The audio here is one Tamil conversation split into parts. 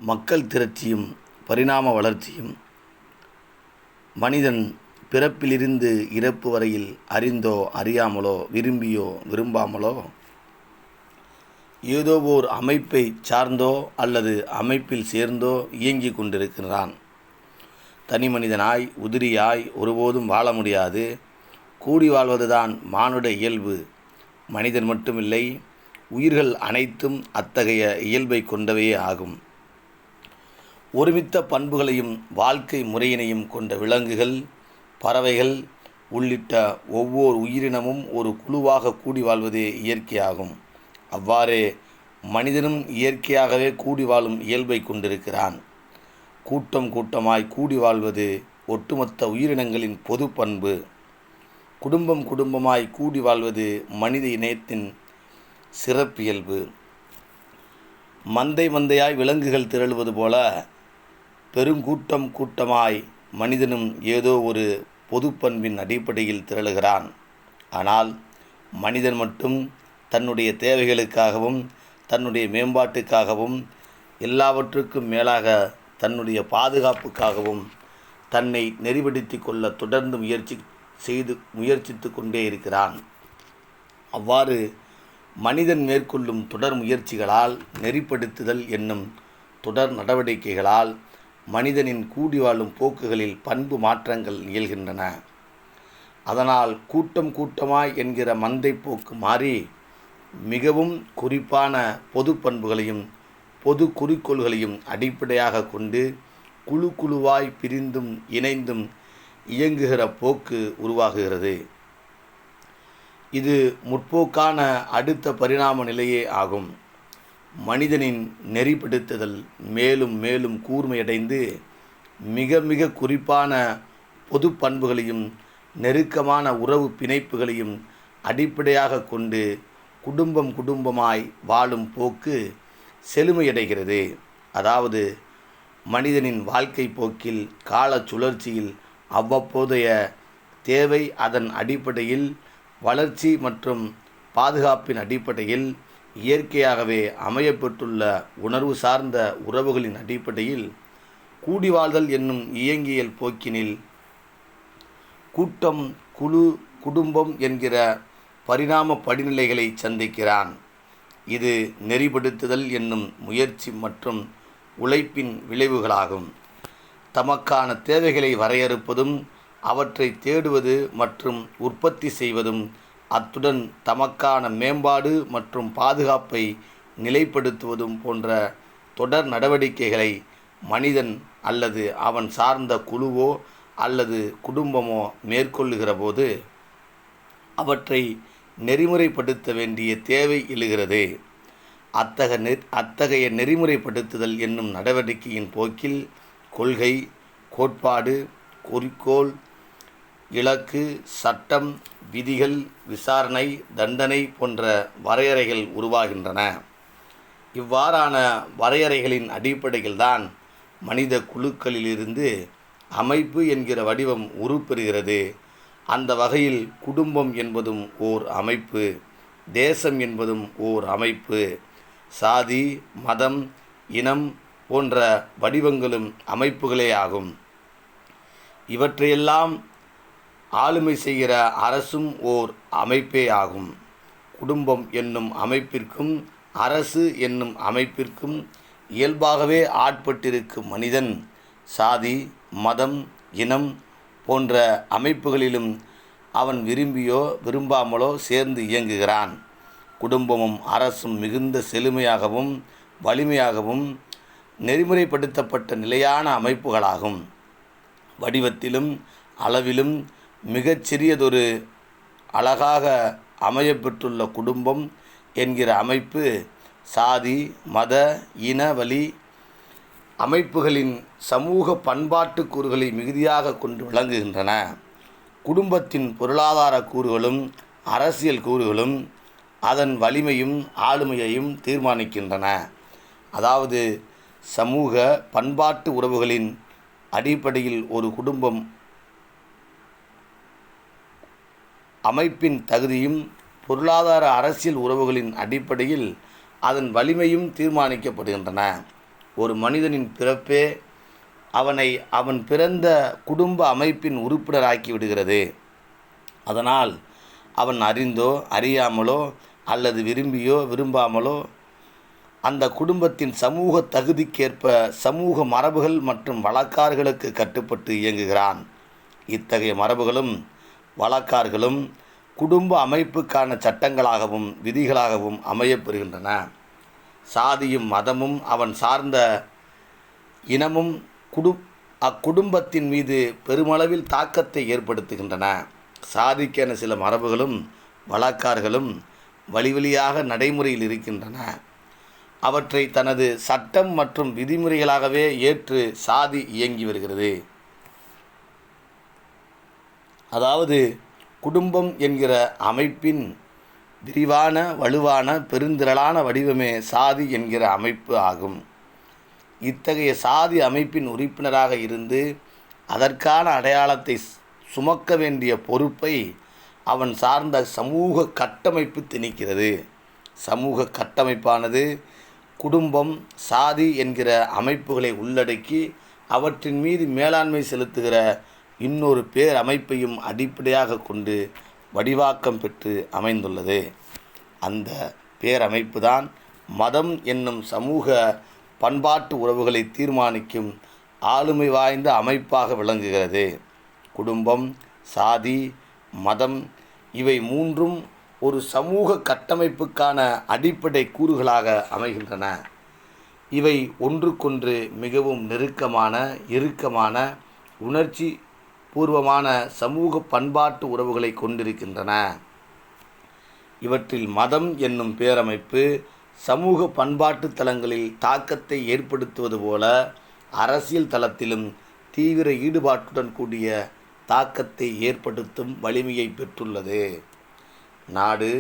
மக்கள் திரட்சியும் பரிணாம வளர்ச்சியும் மனிதன் பிறப்பிலிருந்து இறப்பு வரையில் அறிந்தோ அறியாமலோ விரும்பியோ விரும்பாமலோ ஏதோ ஓர் அமைப்பை சார்ந்தோ அல்லது அமைப்பில் சேர்ந்தோ இயங்கிக் கொண்டிருக்கிறான். தனி மனிதனாய் உதிரியாய் ஒருபோதும் வாழ முடியாது. கூடி வாழ்வதுதான் மானுட இயல்பு. மனிதன் மட்டுமில்லை, உயிர்கள் அனைத்தும் அத்தகைய இயல்பை கொண்டவையே ஆகும். ஒருமித்த பண்புகளையும் வாழ்க்கை முறையினையும் கொண்ட விலங்குகள், பறவைகள் உள்ளிட்ட ஒவ்வொரு உயிரினமும் ஒரு குழுவாக கூடி வாழ்வதே இயற்கையாகும். அவ்வாறே மனிதனும் இயற்கையாகவே கூடி வாழும் இயல்பை கொண்டிருக்கிறான். கூட்டம் கூட்டமாய் கூடி வாழ்வது ஒட்டுமொத்த உயிரினங்களின் பொது பண்பு. குடும்பம் குடும்பமாய் கூடி வாழ்வது மனித இனத்தின் சிறப்பியல்பு. மந்தை மந்தையாய் விலங்குகள் திரளுவது போல பெருங்கூட்டம் கூட்டமாய் மனிதனும் ஏதோ ஒரு பொது பண்பின் அடிப்படையில் திரளுகிறான். ஆனால் மனிதன் மட்டும் தன்னுடைய தேவைகளுக்காகவும் தன்னுடைய மேம்பாட்டுக்காகவும் எல்லாவற்றுக்கும் மேலாக தன்னுடைய பாதுகாப்புக்காகவும் தன்னை நெறிப்படுத்தி கொள்ள தொடர்ந்து முயற்சித்து கொண்டே இருக்கிறான். அவ்வாறு மனிதன் மேற்கொள்ளும் தொடர் முயற்சிகளால், நெறிப்படுத்துதல் என்னும் தொடர் நடவடிக்கைகளால் மனிதனின் கூடி வாழும் போக்குகளில் பண்பு மாற்றங்கள் நிகழ்கின்றன. அதனால் கூட்டம் கூட்டமாய் என்கிற மந்தை போக்கு மாறி மிகவும் குறிப்பான பொது பண்புகளையும் பொது குறிக்கோள்களையும் அடிப்படையாக கொண்டு குழு குழுவாய் பிரிந்தும் இணைந்தும் இயங்குகிற போக்கு உருவாகுகிறது. இது முற்போக்கான அடுத்த பரிணாம நிலையே ஆகும். மனிதனின் நெறிப்படுத்துதல் மேலும் மேலும் கூர்மையடைந்து மிக மிக குறிப்பான பொது பண்புகளையும் நெருக்கமான உறவு பிணைப்புகளையும் அடிப்படையாக கொண்டு குடும்பம் குடும்பமாய் வாழும் போக்கு செழுமையடைகிறது. அதாவது மனிதனின் வாழ்க்கை போக்கில், கால சுழற்சியில் அவ்வப்போதைய தேவை, அதன் அடிப்படையில் வளர்ச்சி மற்றும் பாதுகாப்பின் அடிப்படையில் இயற்கையாகவே அமையப்பெற்றுள்ள உணர்வு சார்ந்த உறவுகளின் அடிப்படையில் கூடி வாழ்தல் என்னும் இயங்கியல் போக்கினில் கூட்டம், குழு, குடும்பம் என்கிற பரிணாம படிநிலைகளை சந்திக்கிறான். இது நெறிப்படுத்துதல் என்னும் முயற்சி மற்றும் உழைப்பின் விளைவுகளாகும். தமக்கான தேவைகளை வரையறுப்பதும் அவற்றை தேடுவது மற்றும் உற்பத்தி செய்வதும், அத்துடன் தமக்கான மேம்பாடு மற்றும் பாதுகாப்பை நிலைப்படுத்துவதும் போன்ற தொடர் நடவடிக்கைகளை மனிதன் அல்லது அவன் சார்ந்த குழுவோ அல்லது குடும்பமோ மேற்கொள்ளுகிற போது அவற்றை நெறிமுறைப்படுத்த வேண்டிய தேவை எழுகிறது. அத்தகைய நெறிமுறைப்படுத்துதல் என்னும் நடவடிக்கையின் போக்கில் கொள்கை, கோட்பாடு, குறிக்கோள், இலக்கு, சட்டம், விதிகள், விசாரணை, தண்டனை போன்ற வரையறைகள் உருவாகின்றன. இவ்வாறான வரையறைகளின் அடிப்படையில்தான் மனித குழுக்களிலிருந்து அமைப்பு என்கிற வடிவம் உருப்பெறுகிறது. அந்த வகையில் குடும்பம் என்பதும் ஓர் அமைப்பு, தேசம் என்பதும் ஓர் அமைப்பு, சாதி, மதம், இனம் போன்ற வடிவங்களும் அமைப்புகளே ஆகும். இவற்றையெல்லாம் ஆளுமை செய்கிற அரசும் ஓர் அமைப்பே ஆகும். குடும்பம் என்னும் அமைப்பிற்கும் அரசு என்னும் அமைப்பிற்கும் இயல்பாகவே ஆட்பட்டிருக்கும் மனிதன் சாதி, மதம், இனம் போன்ற அமைப்புகளிலும் அவன் விரும்பியோ விரும்பாமலோ சேர்ந்து இயங்குகிறான். குடும்பமும் அரசும் மிகுந்த செழுமையாகவும் வலிமையாகவும் நெறிமுறைப்படுத்தப்பட்ட நிலையான அமைப்புகளாகும். வடிவத்திலும் அளவிலும் மிகச்சிறியதொரு அழகாக அமையப்பெற்றுள்ள குடும்பம் என்கிற அமைப்பு சாதி, மத, இன வழி அமைப்புகளின் சமூக பண்பாட்டு கூறுகளை மிகுதியாக கொண்டு விளங்குகின்றன. குடும்பத்தின் பொருளாதார கூறுகளும் அரசியல் கூறுகளும் அதன் வலிமையும் ஆளுமையையும் தீர்மானிக்கின்றன. அதாவது சமூக பண்பாட்டு உறவுகளின் அடிப்படையில் ஒரு குடும்பம் அமைப்பின் தகுதியும் பொருளாதார அரசியல் உறவுகளின் அடிப்படையில் அதன் வலிமையும் தீர்மானிக்கப்படுகின்றன. ஒரு மனிதனின் பிறப்பே அவனை அவன் பிறந்த குடும்ப அமைப்பின் உறுப்பினராக்கி விடுகிறது. அதனால் அவன் அறிந்தோ அறியாமலோ அல்லது விரும்பியோ விரும்பாமலோ அந்த குடும்பத்தின் சமூக தகுதிக்கேற்ப சமூக மரபுகள் மற்றும் வழக்காறுகளுக்கு கட்டுப்பட்டு இயங்குகிறான். இத்தகைய மரபுகளும் வழக்காறுகளும் குடும்ப அமைப்புக்கான சட்டங்களாகவும் விதிகளாகவும் அமையப்பெறுகின்றன. சாதியும் மதமும் அவன் சார்ந்த இனமும் அக்குடும்பத்தின் மீது பெருமளவில் தாக்கத்தை ஏற்படுத்துகின்றன. சாதிக்கென சில மரபுகளும் வழக்காறுகளும் வழி வழியாக நடைமுறையில் இருக்கின்றன. அவற்றை தனது சட்டம் மற்றும் விதிமுறைகளாகவே ஏற்று சாதி இயங்கி வருகிறது. அதாவது குடும்பம் என்கிற அமைப்பின் விரிவான வலுவான பெருந்திரளான வடிவமே சாதி என்கிற அமைப்பு ஆகும். இத்தகைய சாதி அமைப்பின் உறுப்பினராக இருந்து அதற்கான அடையாளத்தை சுமக்க வேண்டிய பொறுப்பை அவன் சார்ந்த சமூக கட்டமைப்பு திணிக்கிறது. சமூக கட்டமைப்பானது குடும்பம் சாதி என்கிற அமைப்புகளை உள்ளடக்கி அவற்றின் மீது மேலாண்மை செலுத்துகிற இன்னொரு பேரமைப்பையும் அடிப்படையாக கொண்டு வடிவாக்கம் பெற்று அமைந்துள்ளது. அந்த பேரமைப்பு தான் மதம் என்னும் சமூக பண்பாட்டு உறவுகளை தீர்மானிக்கும் ஆளுமை வாய்ந்த அமைப்பாக விளங்குகிறது. குடும்பம் சாதி மதம் இவை மூன்றும் ஒரு சமூக கட்டமைப்புக்கான அடிப்படை கூறுகளாக அமைகின்றன. இவை ஒன்றுக்கொன்று மிகவும் நெருக்கமான இறுக்கமான உணர்ச்சி பூர்வமான சமூக பண்பாட்டு உறவுகளை கொண்டிருக்கின்றன. இவற்றில் மதம் என்னும் பேரமைப்பு சமூக பண்பாட்டு தளங்களில் தாக்கத்தை ஏற்படுத்துவது போல அரசியல் தளத்திலும் தீவிர ஈடுபாட்டுடன் கூடிய தாக்கத்தை ஏற்படுத்தும் வலிமையை பெற்றுள்ளது. நாடு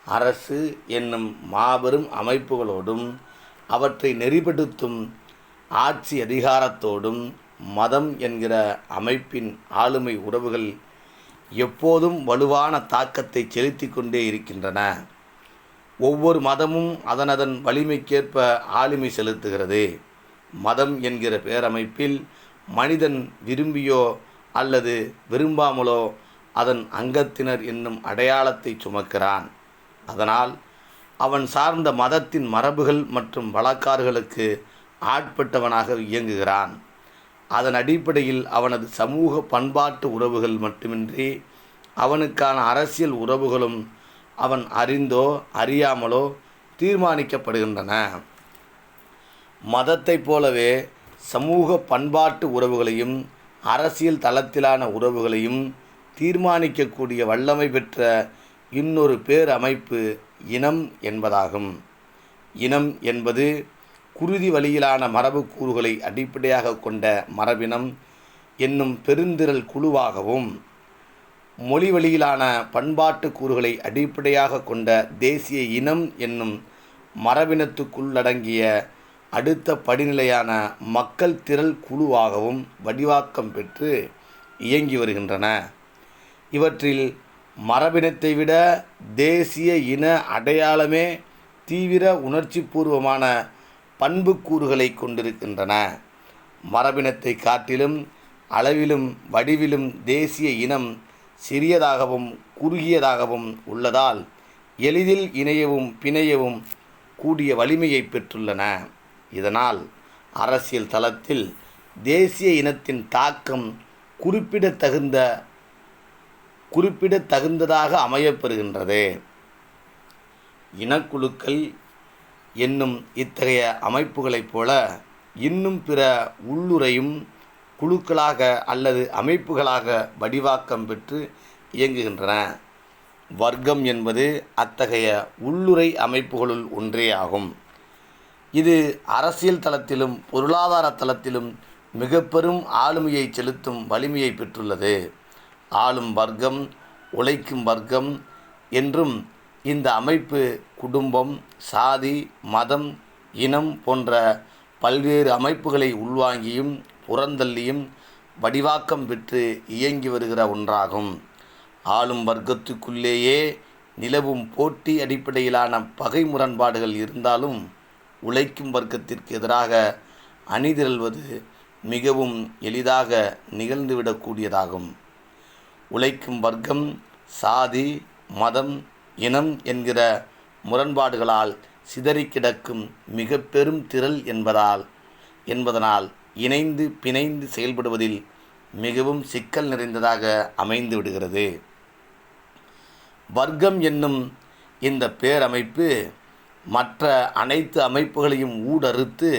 அரசு என்னும் மாபெரும் அமைப்புகளோடும் அவற்றை நெறிப்படுத்தும் ஆட்சி அதிகாரத்தோடும் மதம் என்கிற அமைப்பின் ஆளுமை உறவுகள் எப்போதும் வலுவான தாக்கத்தை செலுத்தி கொண்டே இருக்கின்றன. ஒவ்வொரு மதமும் அதனதன் வலிமைக்கேற்ப ஆளுமை செலுத்துகிறது. மதம் என்கிற பேரமைப்பில் மனிதன் விரும்பியோ அல்லது விரும்பாமலோ அதன் அங்கத்தினர் என்னும் அடையாளத்தை சுமக்கிறான். அதனால் அவன் சார்ந்த மதத்தின் மரபுகள் மற்றும் வழக்காறுகளுக்கு ஆட்பட்டவனாக இயங்குகிறான். அதன் அடிப்படையில் அவனது சமூக பண்பாட்டு உறவுகள் மட்டுமின்றி அவனுக்கான அரசியல் உறவுகளும் அவன் அறிந்தோ அறியாமலோ தீர்மானிக்கப்படுகின்றன. மதத்தைப் போலவே சமூக பண்பாட்டு உறவுகளையும் அரசியல் தளத்திலான உறவுகளையும் தீர்மானிக்கக்கூடிய வல்லமை பெற்ற இன்னொரு பேரமைப்பு இனம் என்பதாகும். இனம் என்பது குருதி வழியிலான மரபு கூறுகளை அடிப்படையாக கொண்ட மரபினம் என்னும் பெருந்திரள் குழுவாகவும் மொழி வழியிலான பண்பாட்டு கூறுகளை அடிப்படையாக கொண்ட தேசிய இனம் என்னும் மரபினத்துக்குள்ளடங்கிய அடுத்த படிநிலையான மக்கள் திரள் குழுவாகவும் வடிவாக்கம் பெற்று இயங்கி வருகின்றன. இவற்றில் மரபினத்தை விட தேசிய இன அடையாளமே தீவிர உணர்ச்சிபூர்வமான பண்புக்கூறுகளை கொண்டிருக்கின்றன. மரபினத்தை காட்டிலும் அளவிலும் வடிவிலும் தேசிய இனம் சிறியதாகவும் குறுகியதாகவும் உள்ளதால் எளிதில் இணையவும் பிணையவும் கூடிய வலிமையை பெற்றுள்ளன. இதனால் அரசியல் தளத்தில் தேசிய இனத்தின் தாக்கம் குறிப்பிடத்தகுந்ததாக அமையப்பெறுகின்றது. இனக்குழுக்கள் என்னும் இத்தகைய அமைப்புகளைப் போல இன்னும் பிற உள்ளுரையும் குழுக்களாக அல்லது அமைப்புகளாக வடிவாக்கம் பெற்று இயங்குகின்றன. வர்க்கம் என்பது அத்தகைய உள்ளுரை அமைப்புகளுள் ஒன்றே ஆகும். இது அரசியல் தளத்திலும் பொருளாதார தளத்திலும் மிக பெரும் ஆளுமையை செலுத்தும் வலிமையை பெற்றுள்ளது. ஆளும் வர்க்கம் உழைக்கும் வர்க்கம் என்றும் இந்த அமைப்பு குடும்பம் சாதி மதம் இனம் போன்ற பல்வேறு அமைப்புகளை உள்வாங்கியும் புறந்தள்ளியும் வடிவாக்கம் பெற்று இயங்கி வருகிற ஒன்றாகும். ஆளும் வர்க்கத்துக்குள்ளேயே நிலவும் போட்டி அடிப்படையிலான பகை முரண்பாடுகள் இருந்தாலும் உழைக்கும் வர்க்கத்திற்கு எதிராக அணிதிரள்வது மிகவும் எளிதாக நிகழ்ந்துவிடக்கூடியதாகும். உழைக்கும் வர்க்கம் சாதி, மதம், இனம் என்கிற முரண்பாடுகளால் சிதறி கிடக்கும் மிக பெரும் திரள் என்பதனால் இணைந்து பிணைந்து செயல்படுவதில் மிகவும் சிக்கல் நிறைந்ததாக அமைந்து விடுகிறது. வர்க்கம் என்னும் இந்த பேரமைப்பு மற்ற அனைத்து அமைப்புகளையும் ஊடறுத்து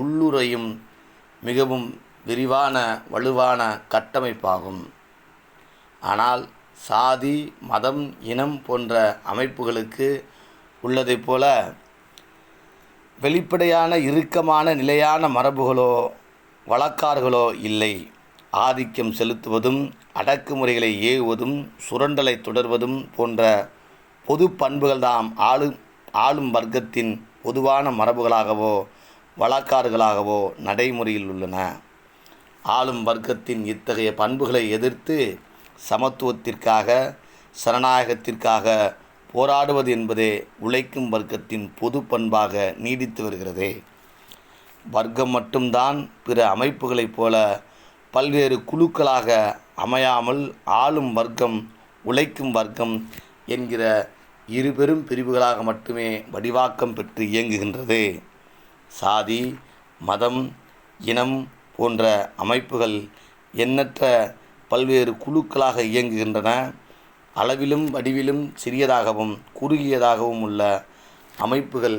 உள்ளுரையும் மிகவும் விரிவான வலுவான கட்டமைப்பாகும். ஆனால் சாதி, மதம், இனம் போன்ற அமைப்புகளுக்கு உள்ளதைப் போல வெளிப்படையான இறுக்கமான நிலையான மரபுகளோ வழக்காறுகளோ இல்லை. ஆதிக்கம் செலுத்துவதும் அடக்குமுறைகளை ஏவுவதும் சுரண்டலை தொடர்வதும் போன்ற பொது பண்புகள்தாம் ஆளும் வர்க்கத்தின் பொதுவான மரபுகளாகவோ வழக்காறுகளாகவோ நடைமுறையில் உள்ளன. ஆளும் வர்க்கத்தின் இத்தகைய பண்புகளை எதிர்த்து சமத்துவத்திற்காக சனநாயகத்திற்காக போராடுவது என்பதே உழைக்கும் வர்க்கத்தின் பொது பண்பாக நீடித்து வருகிறது. வர்க்கம் மட்டும்தான் பிற அமைப்புகளைப் போல பல்வேறு குழுக்களாக அமையாமல் ஆளும் வர்க்கம் உழைக்கும் வர்க்கம் என்கிற இரு பெரும் பிரிவுகளாக மட்டுமே வடிவாக்கம் பெற்று இயங்குகின்றது. சாதி, மதம், இனம் போன்ற அமைப்புகள் எண்ணற்ற பல்வேறு குழுக்களாக இயங்குகின்றன. அளவிலும் வடிவிலும் சிறியதாகவும் குறுகியதாகவும் உள்ள அமைப்புகள்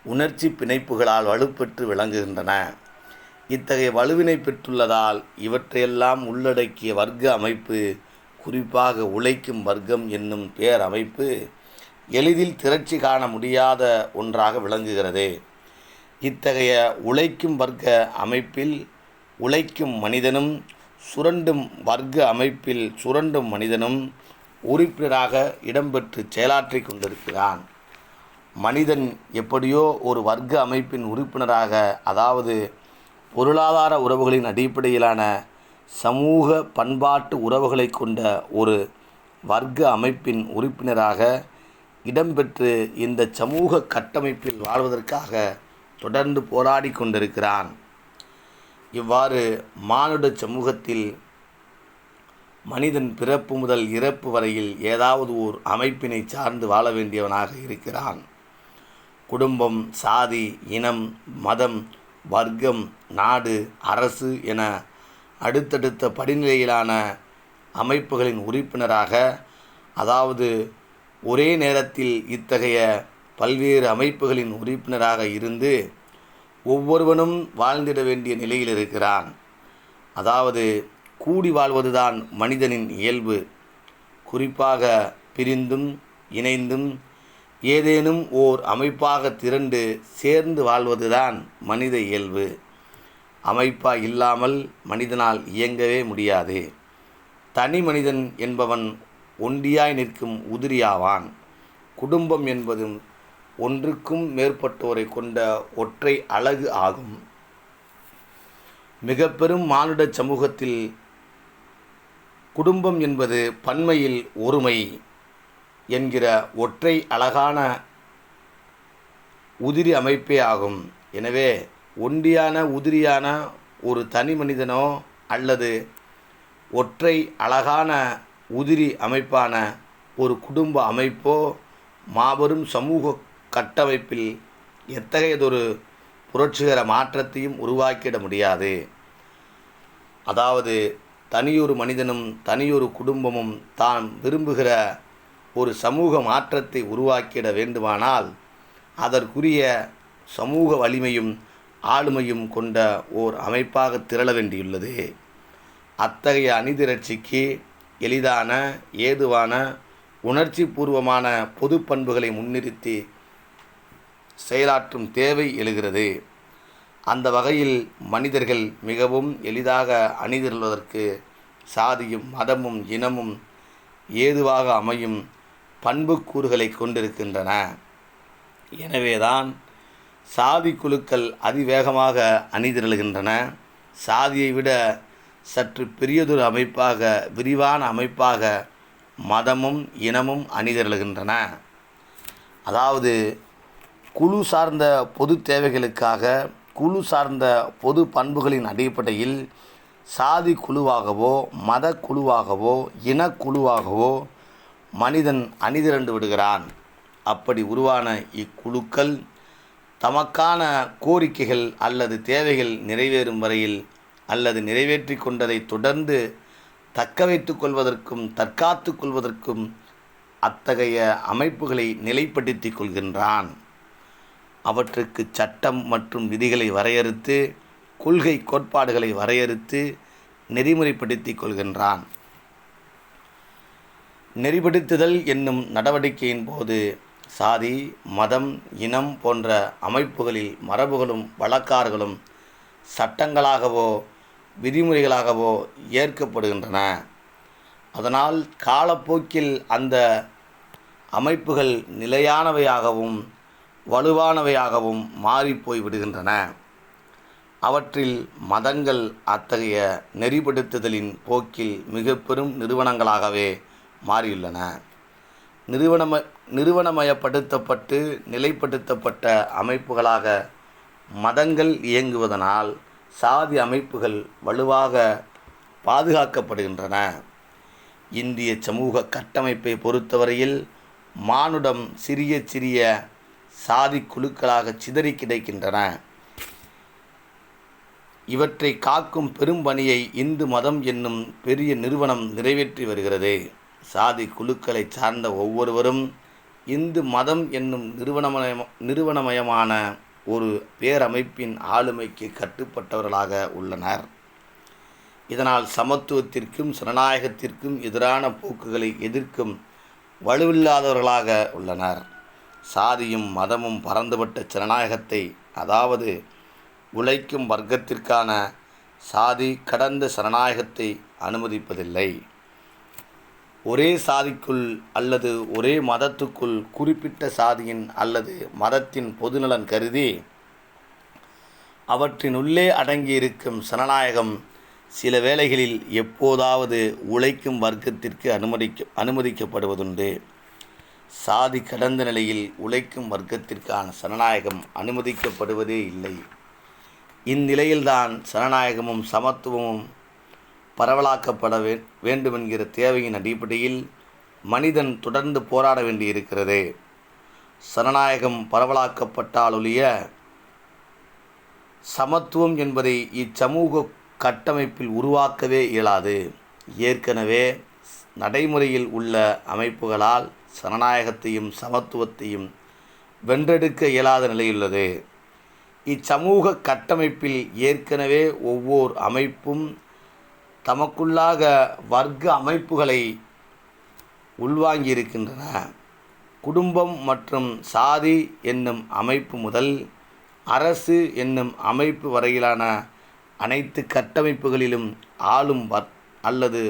உணர்ச்சி பிணைப்புகளால் வலுப்பெற்று விளங்குகின்றன. இத்தகைய வலுவினை பெற்றுள்ளதால் இவற்றையெல்லாம் உள்ளடக்கிய வர்க்க அமைப்பு, குறிப்பாக உழைக்கும் வர்க்கம் என்னும் பேரமைப்பு எளிதில் திரட்சி காண முடியாத ஒன்றாக விளங்குகிறது. இத்தகைய உழைக்கும் வர்க்க அமைப்பில் உழைக்கும் மனிதனும் சுரண்டும் வர்க்க அமைப்பில் சுரண்டும் மனிதனும் உறுப்பினராக இடம்பெற்று செயலாற்றி கொண்டிருக்கிறான். மனிதன் எப்படியோ ஒரு வர்க்க அமைப்பின் உறுப்பினராக, அதாவது பொருளாதார உறவுகளின் அடிப்படையிலான சமூக பண்பாட்டு உறவுகளை கொண்ட ஒரு வர்க்க அமைப்பின் உறுப்பினராக இடம்பெற்று இந்த சமூக கட்டமைப்பில் வாழ்வதற்காக தொடர்ந்து போராடி கொண்டிருக்கிறான். இவ்வாறு மானுட சமூகத்தில் மனிதன் பிறப்பு முதல் இறப்பு வரையில் ஏதாவது ஓர் அமைப்பினை சார்ந்து வாழ வேண்டியவனாக இருக்கிறான். குடும்பம், சாதி, இனம், மதம், வர்க்கம், நாடு, அரசு என அடுத்தடுத்த படிநிலையிலான அமைப்புகளின் உறுப்பினராக, அதாவது ஒரே நேரத்தில் இத்தகைய பல்வேறு அமைப்புகளின் உறுப்பினராக இருந்து ஒவ்வொருவனும் வாழ்ந்திட வேண்டிய நிலையில் இருக்கிறான். அதாவது கூடி வாழ்வதுதான் மனிதனின் இயல்பு. குறிப்பாக பிரிந்தும் இணைந்தும் ஏதேனும் ஓர் அமைப்பாக திரண்டு சேர்ந்து வாழ்வதுதான் மனித இயல்பு. அமைப்பாக இல்லாமல் மனிதனால் இயங்கவே முடியாது. தனி மனிதன் என்பவன் ஒண்டியாய் நிற்கும் உதிரியாவான். குடும்பம் என்பதும் ஒன்றுக்கும் மேற்பட்டோரை கொண்ட ஒற்றை அலகு ஆகும். மிக பெரும் மானுட சமூகத்தில் குடும்பம் என்பது பன்மையில் ஒருமை என்கிற ஒற்றை அழகான உதிரி அமைப்பே ஆகும். எனவே ஒண்டியான உதிரியான ஒரு தனி மனிதனோ அல்லது ஒற்றை அழகான உதிரி அமைப்பான ஒரு குடும்ப அமைப்போ மாபெரும் சமூக கட்டமைப்பில் எத்தகையதொரு புரட்சிகர மாற்றத்தையும் உருவாக்கிட முடியாது. அதாவது தனியொரு மனிதனும் தனியொரு குடும்பமும் தான் விரும்புகிற ஒரு சமூக மாற்றத்தை உருவாக்கிட வேண்டுமானால் அதற்குரிய சமூக வலிமையும் ஆளுமையும் கொண்ட ஓர் அமைப்பாக திரள வேண்டியுள்ளது. அத்தகைய அணிதிரட்சிக்கு எளிதான, ஏதுவான, உணர்ச்சி பூர்வமான பொது பண்புகளை முன்னிறுத்தி செயலாற்றும் தேவை எழுகிறது. அந்த வகையில் மனிதர்கள் மிகவும் எளிதாக அணிதிரள்வதற்கு சாதியும் மதமும் இனமும் ஏதுவாக அமையும் பண்புக்கூறுகளை கொண்டிருக்கின்றன. எனவேதான் சாதி குழுக்கள் அதிவேகமாக அணிதிரள்கின்றன. சாதியை விட சற்று பெரியதொரு அமைப்பாக, விரிவான அமைப்பாக மதமும் இனமும் அணிதிரள்கின்றன. அதாவது குழு சார்ந்த பொது தேவைகளுக்காக குழு சார்ந்த பொது பண்புகளின் அடிப்படையில் சாதி குழுவாகவோ மத குழுவாகவோ இனக்குழுவாகவோ மனிதன் அணிதிரண்டு விடுகிறான். அப்படி உருவான இக்குழுக்கள் தமக்கான கோரிக்கைகள் அல்லது தேவைகள் நிறைவேறும் வரையில் அல்லது நிறைவேற்றி கொண்டதை தொடர்ந்து தக்க வைத்து கொள்வதற்கும் தற்காத்து கொள்வதற்கும் அத்தகைய அமைப்புகளை நிலைப்படுத்தி கொள்கின்றான். அவற்றுக்கு சட்டம் மற்றும் விதிகளை வரையறுத்து கொள்கை கோட்பாடுகளை வரையறுத்து நெறிமுறைப்படுத்தி கொள்கின்றான். நெறிப்படுத்துதல் என்னும் நடவடிக்கையின் போது சாதி மதம் இனம் போன்ற அமைப்புகளில் மரபுகளும் வழக்காறுகளும் சட்டங்களாகவோ விதிமுறைகளாகவோ ஏற்கப்படுகின்றன. அதனால் காலப்போக்கில் அந்த அமைப்புகள் நிலையானவையாகவும் வலுவானவையாகவும் மாறிப்போய் விடுகின்றன. அவற்றில் மதங்கள் அத்தகைய நெறிப்படுத்துதலின் போக்கில் மிக பெரும் நிறுவனங்களாகவே மாறியுள்ளன. நிறுவனமயப்படுத்தப்பட்டு நிலைப்படுத்தப்பட்ட அமைப்புகளாக மதங்கள் இயங்குவதனால் சாதி அமைப்புகள் வலுவாக பாதுகாக்கப்படுகின்றன. இந்திய சமூக கட்டமைப்பை பொறுத்தவரையில் மானுடம் சிறிய சிறிய சாதி குழுக்களாக சிதறி கிடைக்கின்றன. இவற்றை காக்கும் பெரும் பணியை இந்து மதம் என்னும் பெரிய நிறுவனம் நிறைவேற்றி வருகிறது. சாதி குழுக்களை சார்ந்த ஒவ்வொருவரும் இந்து மதம் என்னும் நிறுவனமயமான ஒரு பேரமைப்பின் ஆளுமைக்கு கட்டுப்பட்டவர்களாக உள்ளனர். இதனால் சமத்துவத்திற்கும் ஜனநாயகத்திற்கும் எதிரான போக்குகளை எதிர்க்கும் வலுவில்லாதவர்களாக உள்ளனர். சாதியும் மதமும் பரந்துபட்ட ஜனநாயகத்தை, அதாவது உழைக்கும் வர்க்கத்திற்கான சாதி கடந்த ஜனநாயகத்தை அனுமதிப்பதில்லை. ஒரே சாதிக்குள் அல்லது ஒரே மதத்துக்குள் குறிப்பிட்ட சாதியின் அல்லது மதத்தின் பொதுநலன் கருதி அவற்றினுள்ளே அடங்கியிருக்கும் ஜனநாயகம் சில வேளைகளில் எப்போதாவது உழைக்கும் வர்க்கத்திற்கு அனுமதிக்கப்படுவதுண்டு. சாதி கடந்த நிலையில் உழைக்கும் வர்க்கத்திற்கான ஜனநாயகம் அனுமதிக்கப்படுவதே இல்லை. இந்நிலையில்தான் ஜனநாயகமும் சமத்துவமும் பரவலாக்கப்பட வேண்டுமென்கிற தேவையின் அடிப்படையில் மனிதன் தொடர்ந்து போராட வேண்டியிருக்கிறது. ஜனநாயகம் பரவலாக்கப்பட்டாலொழிய சமத்துவம் என்பதை இச்சமூக கட்டமைப்பில் உருவாக்கவே இயலாது. ஏற்கனவே நடைமுறையில் உள்ள அமைப்புகளால் ஜனநாயகத்தையும் சமத்துவத்தையும் வென்றெடுக்க இயலாத நிலையுள்ளது. இச்சமூக கட்டமைப்பில் ஏற்கனவே ஒவ்வொரு அமைப்பும் தமக்குள்ளாக வர்க்க அமைப்புகளை உள்வாங்கியிருக்கின்றன. குடும்பம் மற்றும் சாதி என்னும் அமைப்பு முதல் அரசு என்னும் அமைப்பு வரையிலான அனைத்து கட்டமைப்புகளிலும் ஆளும் அல்லது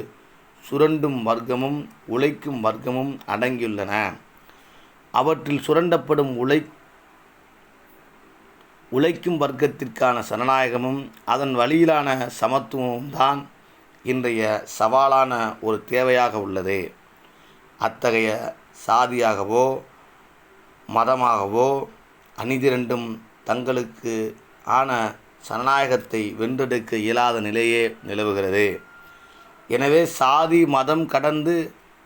சுரண்டும் வர்க்கமும் உழைக்கும் வர்க்கமும் அடங்கியுள்ளன. அவற்றில் சுரண்டப்படும் உழைக்கும் வர்க்கத்திற்கான ஜனநாயகமும் அதன் வழியிலான சமத்துவமும் தான் இன்றைய சவாலான ஒரு தேவையாக உள்ளது. அத்தகைய சாதியாகவோ மதமாகவோ அணிதிரண்டும் தங்களுக்கு ஆன ஜனநாயகத்தை வென்றெடுக்க இயலாத நிலையே நிலவுகிறது. எனவே சாதி மதம் கடந்து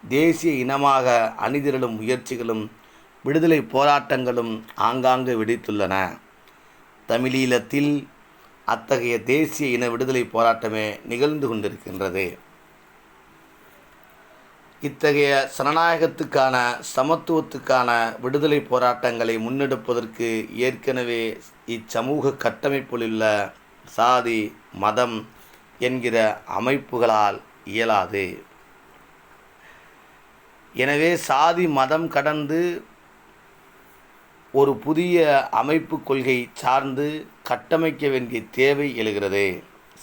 தேசிய இனமாக அணிதிரளும் முயற்சிகளும் விடுதலை போராட்டங்களும் ஆங்காங்கு வெடித்துள்ளன. தமிழீழத்தில் அத்தகைய தேசிய இன விடுதலை போராட்டமே நிகழ்ந்து கொண்டிருக்கின்றது. இத்தகைய ஜனநாயகத்துக்கான சமத்துவத்துக்கான விடுதலை போராட்டங்களை முன்னெடுப்பதற்கு ஏற்கனவே இச்சமூக கட்டமைப்பிலுள்ள சாதி மதம் என்கிற அமைப்புகளால் இயலாது. எனவே சாதி மதம் கடந்து ஒரு புதிய அமைப்பு கொள்கை சார்ந்து கட்டமைக்க வேண்டிய தேவை எழுகிறது.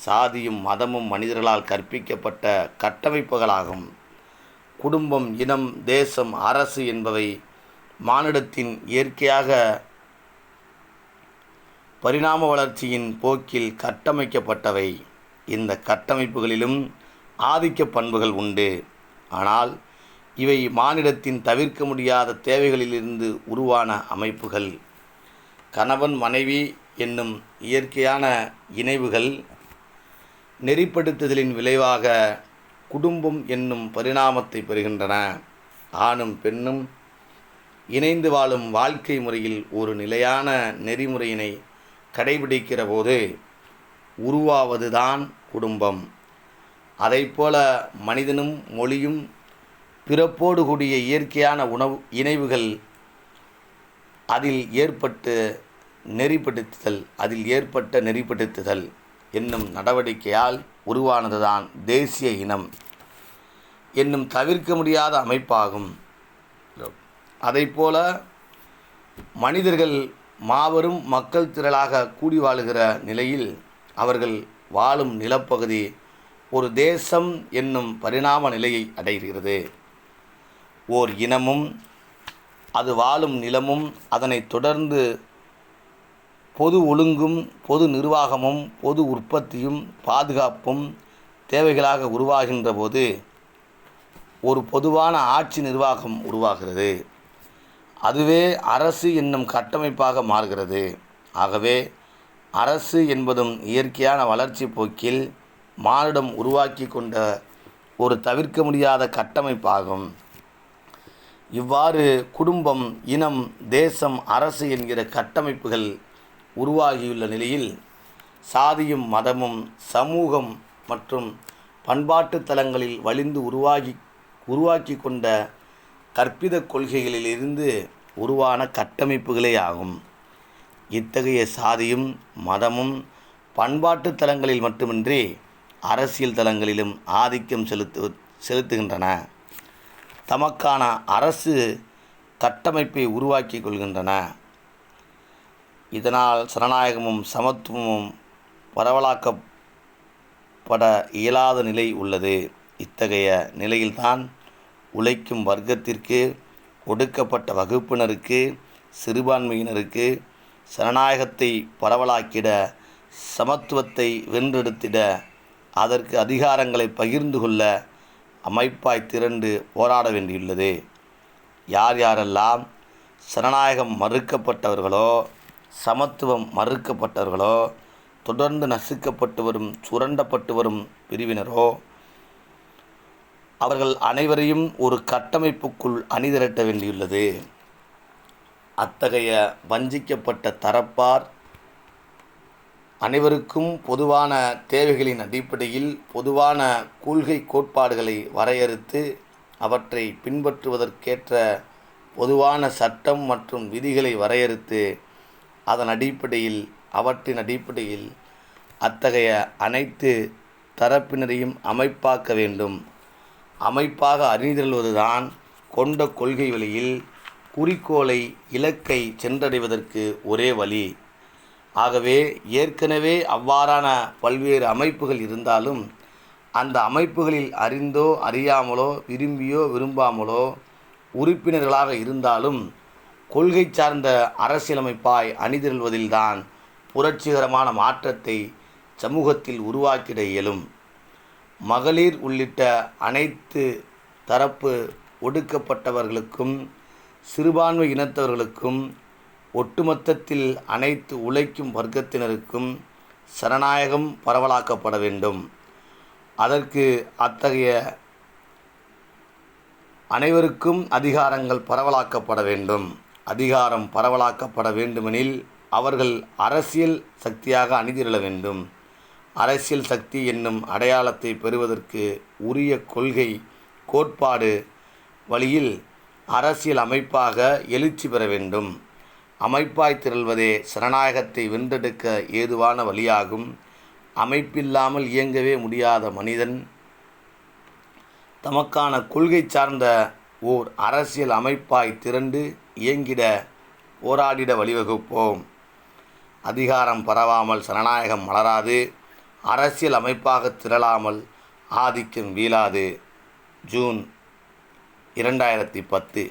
சாதியும் மதமும் மனிதர்களால் கற்பிக்கப்பட்ட கட்டமைப்புகளாகும். குடும்பம், இனம், தேசம், அரசு என்பவை மானிடத்தின் இயற்கையாக பரிணாம வளர்ச்சியின் போக்கில் கட்டமைக்கப்பட்டவை. இந்த கட்டமைப்புகளிலும் ஆதிக்க பண்புகள் உண்டு. ஆனால் இவை மானிடத்தின் தவிர்க்க முடியாத தேவைகளிலிருந்து உருவான அமைப்புகள். கணவன் மனைவி என்னும் இயற்கையான இணைவுகள் நெறிப்படுத்துதலின் விளைவாக குடும்பம் என்னும் பரிணாமத்தை பெறுகின்றன. ஆணும் பெண்ணும் இணைந்து வாழும் வாழ்க்கை முறையில் ஒரு நிலையான நெறிமுறையினை கடைபிடிக்கிற போது உருவாவதுதான் குடும்பம். அதைப்போல மனிதனும் மொழியும் பிறப்போடு கூடிய இயற்கையான இணைவுகள் அதில் ஏற்பட்ட நெறிப்படுத்துதல் என்னும் நடவடிக்கையால் உருவானதுதான் தேசிய இனம் என்னும் தவிர்க்க முடியாத அமைப்பாகும். அதைப்போல மனிதர்கள் மாபெரும் மக்கள் திரளாக கூடி வாழுகிற நிலையில் அவர்கள் வாழும் நிலப்பகுதி ஒரு தேசம் என்னும் பரிணாம நிலையை அடைகிறது. ஓர் இனமும் அது வாழும் நிலமும் அதனைத் தொடர்ந்து பொது ஒழுங்கும் பொது நிர்வாகமும் பொது உற்பத்தியும் பாதுகாப்பும் தேவைகளாக உருவாகின்ற போது ஒரு பொதுவான ஆட்சி நிர்வாகம் உருவாகிறது. அதுவே அரசு என்னும் கட்டமைப்பாக மாறுகிறது. ஆகவே அரசு என்பதும் இயற்கையான வளர்ச்சி போக்கில் மானுடம் உருவாக்கி கொண்ட ஒரு தவிர்க்க முடியாத கட்டமைப்பாகும். இவ்வாறு குடும்பம், இனம், தேசம், அரசு என்கிற கட்டமைப்புகள் உருவாகியுள்ள நிலையில் சாதியும் மதமும் சமூகம் மற்றும் பண்பாட்டு தலங்களில் வலிந்து உருவாக்கி கொண்ட கற்பித கொள்கைகளிலிருந்து உருவான கட்டமைப்புகளே ஆகும். இத்தகைய சாதியும் மதமும் பண்பாட்டு தலங்களில் மட்டுமின்றி அரசியல் தலங்களிலும் ஆதிக்கம் செலுத்துகின்றன. தமக்கான அரசு கட்டமைப்பை உருவாக்கி கொள்கின்றன. இதனால் சனநாயகமும் சமத்துவமும் பரவலாக்கப்பட இயலாத நிலை உள்ளது. இத்தகைய நிலையில்தான் உழைக்கும் வர்க்கத்திற்கு, ஒடுக்கப்பட்ட வகுப்பினருக்கு, சிறுபான்மையினருக்கு சனநாயகத்தை பரவலாக்கிட, சமத்துவத்தை வென்றெடுத்திட, அதற்கு அதிகாரங்களை பகிர்ந்து கொள்ள அமைப்பாய் திரண்டு போராட வேண்டியுள்ளது. யார் யாரெல்லாம் சனநாயகம் மறுக்கப்பட்டவர்களோ, சமத்துவம் மறுக்கப்பட்டவர்களோ, தொடர்ந்து நசுக்கப்பட்டு வரும் சுரண்டப்பட்டு வரும் பிரிவினரோ அவர்கள் அனைவரையும் ஒரு கட்டமைப்புக்குள் அணிதிரட்ட வேண்டியுள்ளது. அத்தகைய வஞ்சிக்கப்பட்ட தரப்பார் அனைவருக்கும் பொதுவான தேவைகளின் அடிப்படையில் பொதுவான கொள்கை கோட்பாடுகளை வரையறுத்து அவற்றை பின்பற்றுவதற்கேற்ற பொதுவான சட்டம் மற்றும் விதிகளை வரையறுத்து அவற்றின் அடிப்படையில் அத்தகைய அனைத்து தரப்பினரையும் அமைப்பாக்க வேண்டும். அமைப்பாக அறிந்திருவதுதான் கொண்ட கொள்கை வழியில் குறிக்கோளை, இலக்கை சென்றடைவதற்கு ஒரே வழி. ஆகவே ஏற்கனவே அவ்வாறான பல்வேறு அமைப்புகள் இருந்தாலும் அந்த அமைப்புகளில் அறிந்தோ அறியாமலோ விரும்பியோ விரும்பாமலோ உறுப்பினர்களாக இருந்தாலும் கொள்கை சார்ந்த அரசியலமைப்பாய் அணிதிரள்வதில்தான் புரட்சிகரமான மாற்றத்தை சமூகத்தில் உருவாக்கிட இயலும். மகளிர் உள்ளிட்ட அனைத்து தரப்பு ஒடுக்கப்பட்டவர்களுக்கும், சிறுபான்மை இனத்தவர்களுக்கும், ஒட்டுமொத்தத்தில் அனைத்து உழைக்கும் வர்க்கத்தினருக்கும் சனநாயகம் பரவலாக்கப்பட வேண்டும். அதற்கு அத்தகைய அனைவருக்கும் அதிகாரங்கள் பரவலாக்கப்பட வேண்டும். அதிகாரம் பரவலாக்கப்பட வேண்டுமெனில் அவர்கள் அரசியல் சக்தியாக அணிதிரள வேண்டும். அரசியல் சக்தி என்னும் அடையாளத்தை பெறுவதற்கு உரிய கொள்கை கோட்பாடு வழியில் அரசியல் அமைப்பாக எழுச்சி பெற வேண்டும். அமைப்பாய் திரள்வதே சனநாயகத்தை வென்றெடுக்க ஏதுவான வழியாகும். அமைப்பில்லாமல் இயங்கவே முடியாத மனிதன் தமக்கான கொள்கை சார்ந்த ஓர் அரசியல் அமைப்பாய் திரண்டு இயங்கிட போராடிட வழிவகுப்போம். அதிகாரம் பரவாமல் சனநாயகம் மலராது. அரசியல் அமைப்பாக திரளாமல் ஆதிக்கம் வீழாது. ஜூன் 2010.